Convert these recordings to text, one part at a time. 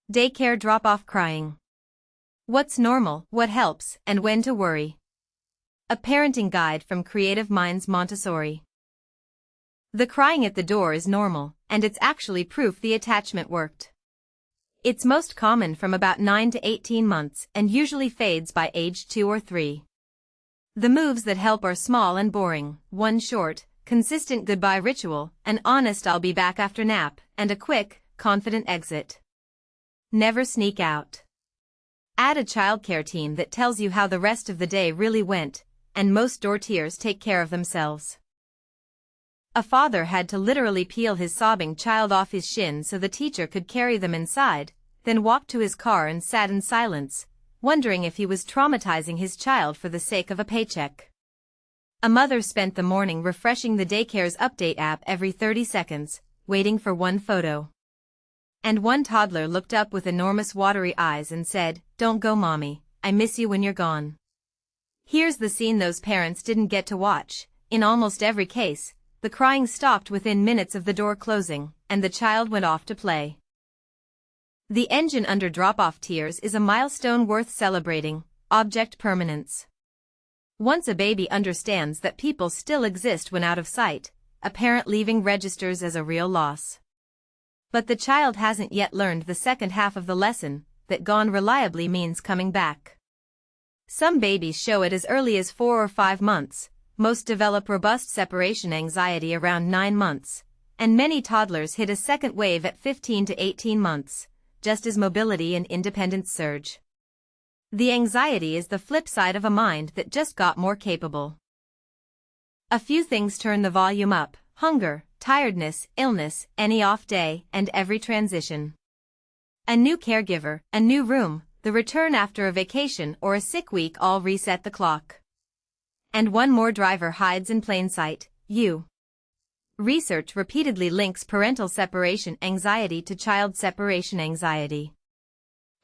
Daycare drop-off crying. What's normal, what helps, and when to worry. A parenting guide from Creative Minds Montessori. The crying at the door is normal, and it's actually proof the attachment worked. It's most common from about 9 to 18 months and usually fades by age 2 or 3. The moves that help are small and boring: one short, consistent goodbye ritual, an honest "I'll be back after nap," and a quick, confident exit. Never sneak out. Add a childcare team that tells you how the rest of the day really went, and most door tears take care of themselves. A father had to literally peel his sobbing child off his shin so the teacher could carry them inside, then walked to his car and sat in silence, wondering if he was traumatizing his child for the sake of a paycheck. A mother spent the morning refreshing the daycare's update app every 30 seconds, waiting for one photo. And one toddler looked up with enormous watery eyes and said, "Don't go, Mommy, I miss you when you're gone." Here's the scene those parents didn't get to watch. In almost every case, the crying stopped within minutes of the door closing, and the child went off to play. The engine under drop-off tears is a milestone worth celebrating: object permanence. Once a baby understands that people still exist when out of sight, a parent leaving registers as a real loss. But the child hasn't yet learned the second half of the lesson, that gone reliably means coming back. Some babies show it as early as 4 or 5 months, most develop robust separation anxiety around 9 months, and many toddlers hit a second wave at 15 to 18 months, just as mobility and independence surge. The anxiety is the flip side of a mind that just got more capable. A few things turn the volume up: hunger, tiredness, illness, any off day, and every transition. A new caregiver, a new room, the return after a vacation or a sick week all reset the clock. And one more driver hides in plain sight: you. Research repeatedly links parental separation anxiety to child separation anxiety.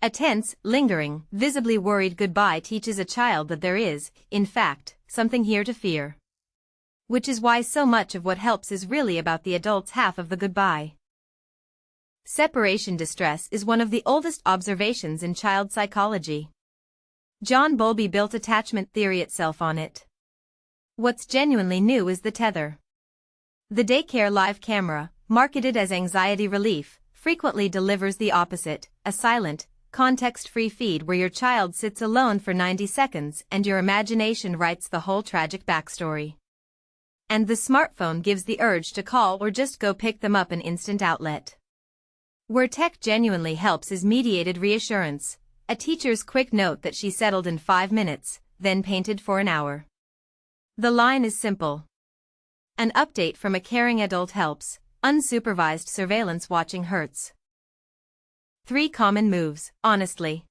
A tense, lingering, visibly worried goodbye teaches a child that there is, in fact, something here to fear. Which is why so much of what helps is really about the adult's half of the goodbye. Separation distress is one of the oldest observations in child psychology. John Bowlby built attachment theory itself on it. What's genuinely new is the tether. The Daycare live camera, marketed as anxiety relief, frequently delivers the opposite: a silent, context-free feed where your child sits alone for 90 seconds and your imagination writes the whole tragic backstory. And the smartphone gives the urge to call or just go pick them up an instant outlet. Where tech genuinely helps is mediated reassurance: a teacher's quick note that she settled in 5 minutes, then painted for an hour. The line is simple. An update from a caring adult helps, unsupervised surveillance watching hurts. 3 common moves, honestly.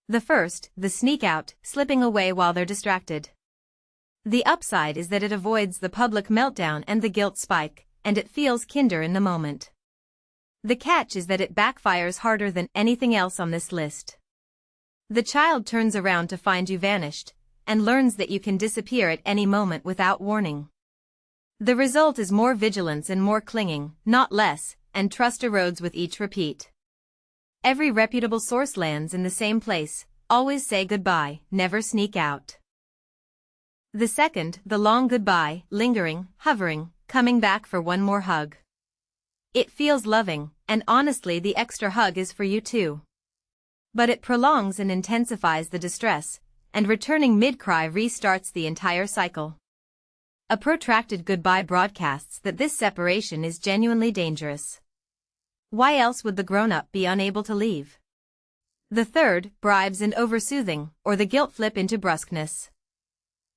The first, the sneak out, slipping away while they're distracted. The upside is that it avoids the public meltdown and the guilt spike, and it feels kinder in the moment. The catch is that it backfires harder than anything else on this list. The child turns around to find you vanished, and learns that you can disappear at any moment without warning. The result is more vigilance and more clinging, not less, and trust erodes with each repeat. Every reputable source lands in the same place: always say goodbye, never sneak out. The second, the long goodbye, lingering, hovering, coming back for one more hug. It feels loving, and honestly the extra hug is for you too. But it prolongs and intensifies the distress, and returning mid-cry restarts the entire cycle. A protracted goodbye broadcasts that this separation is genuinely dangerous. Why else would the grown-up be unable to leave? The third, bribes and oversoothing, or the guilt flip into brusqueness.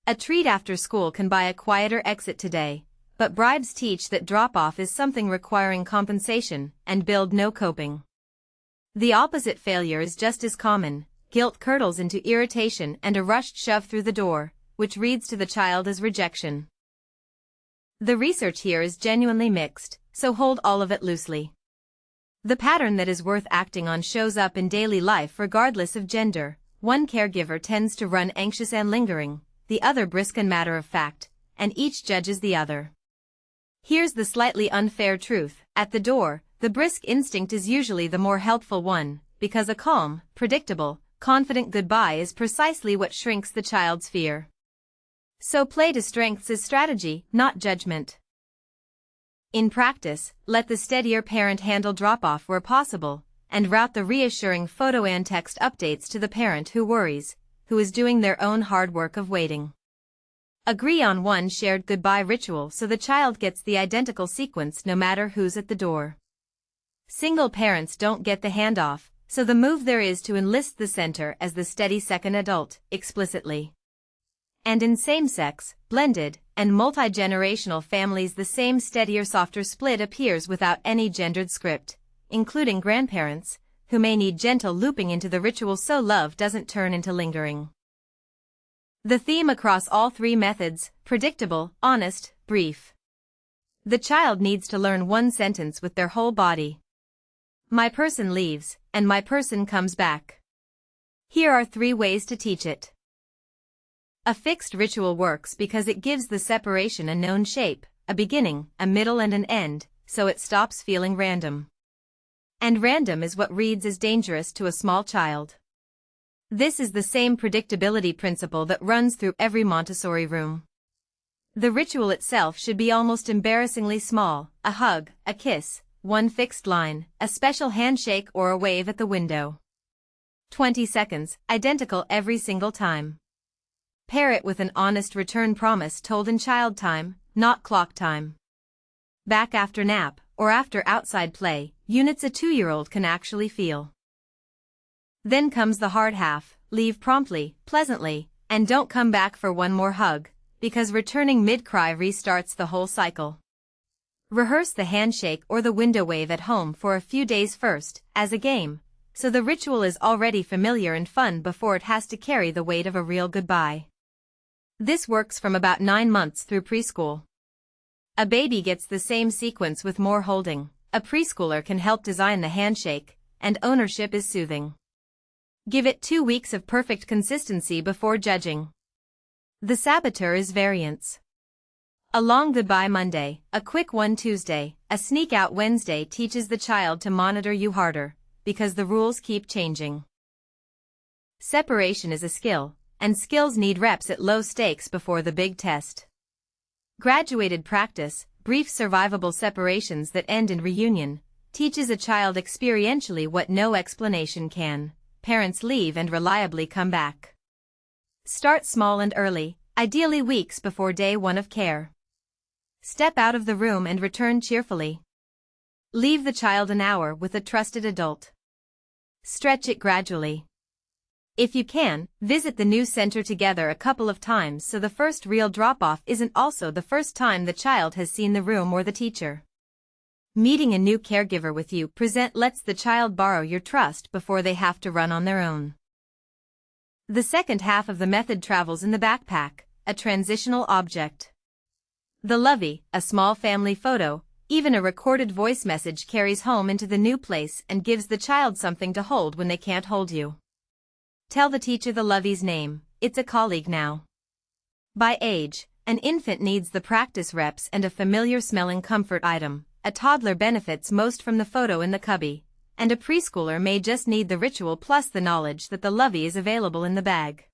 A treat after school can buy a quieter exit today, but bribes teach that drop-off is something requiring compensation and build no coping. The opposite failure is just as common: guilt curdles into irritation and a rushed shove through the door, which reads to the child as rejection. The research here is genuinely mixed, so hold all of it loosely. The pattern that is worth acting on shows up in daily life regardless of gender. One caregiver tends to run anxious and lingering, the other brisk and matter-of-fact, and each judges the other. Here's the slightly unfair truth: at the door, the brisk instinct is usually the more helpful one. because a calm, predictable, confident goodbye is precisely what shrinks the child's fear. So play to strengths is strategy, not judgment. In practice, let the steadier parent handle drop-off where possible, and route the reassuring photo and text updates to the parent who worries, who is doing their own hard work of waiting. Agree on one shared goodbye ritual so the child gets the identical sequence no matter who's at the door. Single parents don't get the handoff, so the move there is to enlist the center as the steady second adult, explicitly. And in same-sex, blended, and multi-generational families the same steadier softer split appears without any gendered script, including grandparents, who may need gentle looping into the ritual so love doesn't turn into lingering. The theme across all three methods: predictable, honest, brief. The child needs to learn one sentence with their whole body. My person leaves, and my person comes back. Here are 3 ways to teach it. A fixed ritual works because it gives the separation a known shape, a beginning, a middle and an end, so it stops feeling random. And random is what reads as dangerous to a small child. This is the same predictability principle that runs through every Montessori room. The ritual itself should be almost embarrassingly small: a hug, a kiss, one fixed line, a special handshake or a wave at the window. 20 seconds, identical every single time. Pair it with an honest return promise told in child time, not clock time. Back after nap, or after outside play, units a 2-year-old can actually feel. Then comes the hard half: leave promptly, pleasantly, and don't come back for one more hug, because returning mid-cry restarts the whole cycle. Rehearse the handshake or the window wave at home for a few days first, as a game, so the ritual is already familiar and fun before it has to carry the weight of a real goodbye. This works from about 9 months through preschool. A baby gets the same sequence with more holding. A preschooler can help design the handshake, and ownership is soothing. Give it 2 weeks of perfect consistency before judging. The saboteur is variance. A long goodbye Monday, a quick one Tuesday, a sneak out Wednesday teaches the child to monitor you harder, because the rules keep changing. Separation is a skill, and skills need reps at low stakes before the big test. Graduated practice, brief survivable separations that end in reunion, teaches a child experientially what no explanation can: parents leave and reliably come back. Start small and early, ideally weeks before day 1 of care. Step out of the room and return cheerfully. Leave the child an hour with a trusted adult. Stretch it gradually. If you can, visit the new center together a couple of times so the first real drop-off isn't also the first time the child has seen the room or the teacher. Meeting a new caregiver with you lets the child borrow your trust before they have to run on their own. The second half of the method travels in the backpack, a transitional object. The lovey, a small family photo, even a recorded voice message carries home into the new place and gives the child something to hold when they can't hold you. Tell the teacher the lovey's name: it's a colleague now. By age, an infant needs the practice reps and a familiar smelling comfort item. A toddler benefits most from the photo in the cubby, and a preschooler may just need the ritual plus the knowledge that the lovey is available in the bag.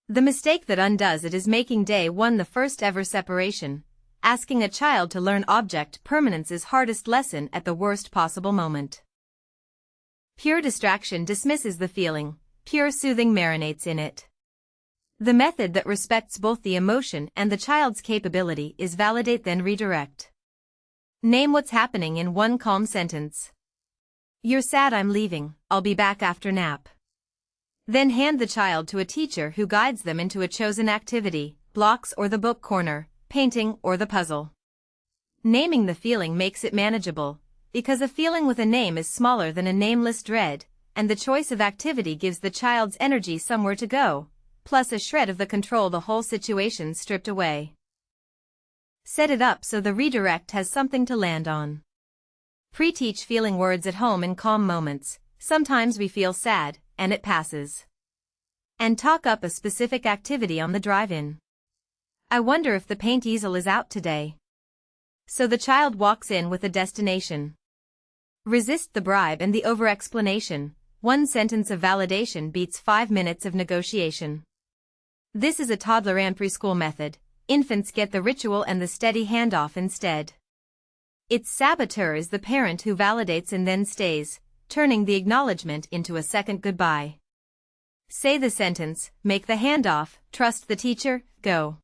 The mistake that undoes it is making day 1 the first ever separation, asking a child to learn object permanence's hardest lesson at the worst possible moment. Pure distraction dismisses the feeling, pure soothing marinates in it. The method that respects both the emotion and the child's capability is validate then redirect. Name what's happening in one calm sentence. You're sad I'm leaving, I'll be back after nap. Then hand the child to a teacher who guides them into a chosen activity, blocks or the book corner, painting or the puzzle. Naming the feeling makes it manageable, because a feeling with a name is smaller than a nameless dread, and the choice of activity gives the child's energy somewhere to go, plus a shred of the control the whole situation stripped away. Set it up so the redirect has something to land on. Pre-teach feeling words at home in calm moments. Sometimes we feel sad, and it passes. And talk up a specific activity on the drive-in. I wonder if the paint easel is out today. So the child walks in with a destination. Resist the bribe and the over-explanation. one sentence of validation beats 5 minutes of negotiation. This is a toddler and preschool method. Infants get the ritual and the steady handoff instead. Its saboteur is the parent who validates and then stays, turning the acknowledgement into a second goodbye. Say the sentence, make the handoff, trust the teacher, go.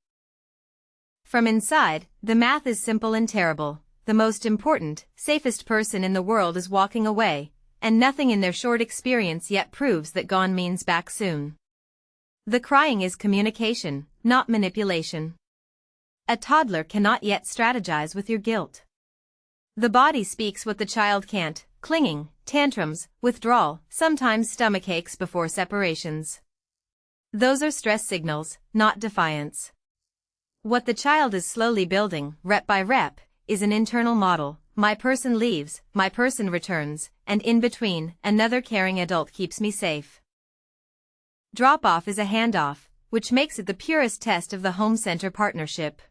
From inside, the math is simple and terrible. The most important, safest person in the world is walking away, and nothing in their short experience yet proves that gone means back soon. The crying is communication, not manipulation. A toddler cannot yet strategize with your guilt. The body speaks what the child can't: clinging, tantrums, withdrawal, sometimes stomach aches before separations. Those are stress signals, not defiance. What the child is slowly building, rep by rep, is an internal model. My person leaves, my person returns, and in between, another caring adult keeps me safe. Drop-off is a handoff, which makes it the purest test of the home-center partnership.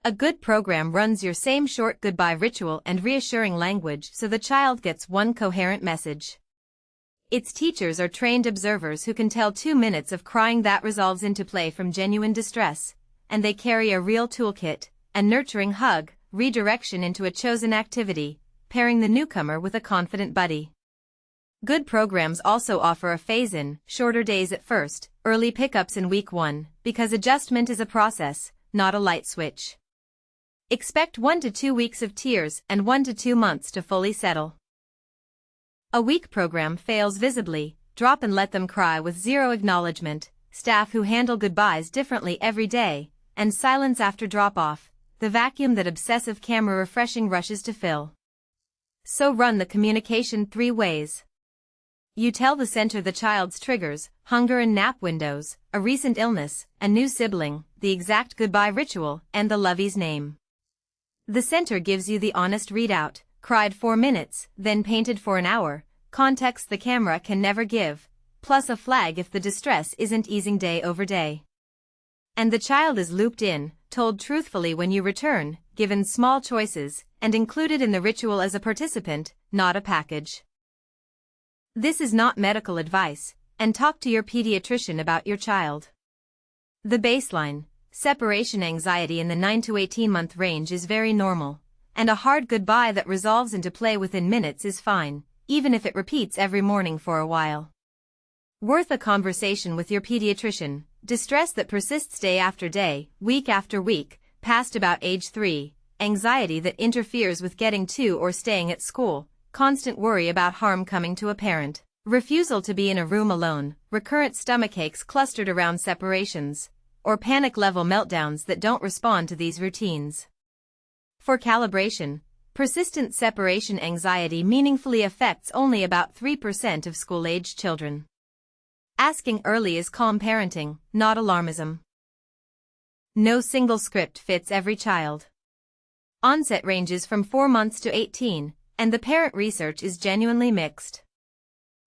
A good program runs your same short goodbye ritual and reassuring language so the child gets one coherent message. Its teachers are trained observers who can tell 2 minutes of crying that resolves into play from genuine distress, and they carry a real toolkit, a nurturing hug, redirection into a chosen activity, pairing the newcomer with a confident buddy. Good programs also offer a phase-in, shorter days at first, early pickups in week 1, because adjustment is a process, not a light switch. Expect 1 to 2 weeks of tears and 1 to 2 months to fully settle. A weak program fails visibly. Drop and let them cry with zero acknowledgement, staff who handle goodbyes differently every day, and silence after drop-off, the vacuum that obsessive camera refreshing rushes to fill. So run the communication 3 ways. You tell the center the child's triggers, hunger and nap windows, a recent illness, a new sibling, the exact goodbye ritual, and the lovey's name. The center gives you the honest readout: cried 4 minutes, then painted for an hour, context the camera can never give, plus a flag if the distress isn't easing day over day. And the child is looped in, told truthfully when you return, given small choices, and included in the ritual as a participant, not a package. This is not medical advice, and talk to your pediatrician about your child. The baseline: separation anxiety in the 9 to 18-month range is very normal, and a hard goodbye that resolves into play within minutes is fine, even if it repeats every morning for a while. Worth a conversation with your pediatrician. Distress that persists day after day, week after week, past about age 3, anxiety that interferes with getting to or staying at school, constant worry about harm coming to a parent, refusal to be in a room alone, recurrent stomach aches clustered around separations, or panic-level meltdowns that don't respond to these routines. For calibration, persistent separation anxiety meaningfully affects only about 3% of school-aged children. Asking early is calm parenting, not alarmism. No single script fits every child. Onset ranges from 4 months to 18, and the parent research is genuinely mixed.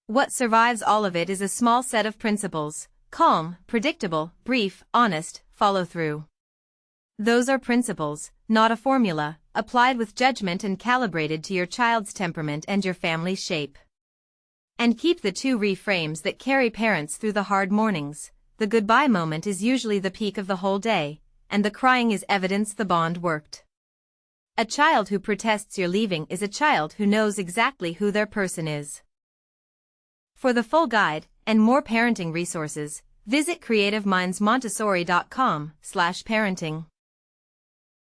What survives all of it is a small set of principles: calm, predictable, brief, honest, follow-through. Those are principles, not a formula, applied with judgment and calibrated to your child's temperament and your family's shape. And keep the 2 reframes that carry parents through the hard mornings. The goodbye moment is usually the peak of the whole day, and the crying is evidence the bond worked. A child who protests your leaving is a child who knows exactly who their person is. For the full guide and more parenting resources, visit creativemindsmontessori.com/parenting.